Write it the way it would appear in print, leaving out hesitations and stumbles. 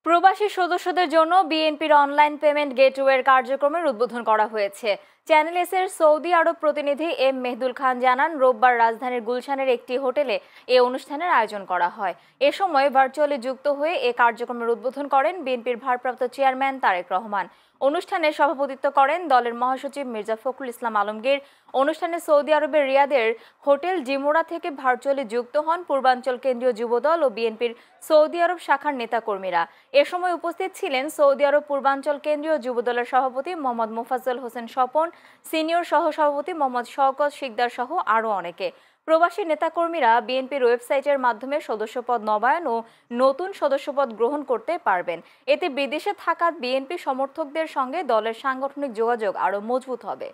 প্রবাসী সদস্যদের জন্য বিএনপির অনলাইন পেমেন্ট গেটওয়ের কার্যক্রমের উদ্বোধন করা হয়েছে। চ্যানেল এস এর সৌদি আরব প্রতিনিধি এম মেহদুল খান জানান, রোববার রাজধানীর গুলশানের একটি হোটেলে এ অনুষ্ঠানের আয়োজন করা হয়। এ সময় ভার্চুয়ালি যুক্ত হয়ে এ কার্যক্রমের উদ্বোধন করেন বিএনপির ভারপ্রাপ্ত চেয়ারম্যান তারেক রহমান। অনুষ্ঠানে সভাপতিত্ব করেন দলের মহাসচিব মির্জা ফখরুল ইসলাম আলমগীর। অনুষ্ঠানে সৌদি আরবের রিয়াদের হোটেল জিমোরা থেকে ভার্চুয়ালি যুক্ত হন পূর্বাঞ্চল কেন্দ্রীয় যুবদল ও বিএনপির সৌদি আরব শাখার নেতাকর্মীরা। এ সময় উপস্থিত ছিলেন সৌদি আরব পূর্বাঞ্চল কেন্দ্রীয় যুবদলের সভাপতি মোহাম্মদ মোফাজ্জল হোসেন স্বপন, সিনিয়র সহসভাপতি মোহাম্মদ শওকত শিকদার সহ আরও অনেকে। প্রবাসী নেতাকর্মীরা বিএনপির ওয়েবসাইটের মাধ্যমে সদস্যপদ নবায়ন ও নতুন সদস্যপদ গ্রহণ করতে পারবেন। এতে বিদেশে থাকা বিএনপি সমর্থকদের সঙ্গে দলের সাংগঠনিক যোগাযোগ আরও মজবুত হবে।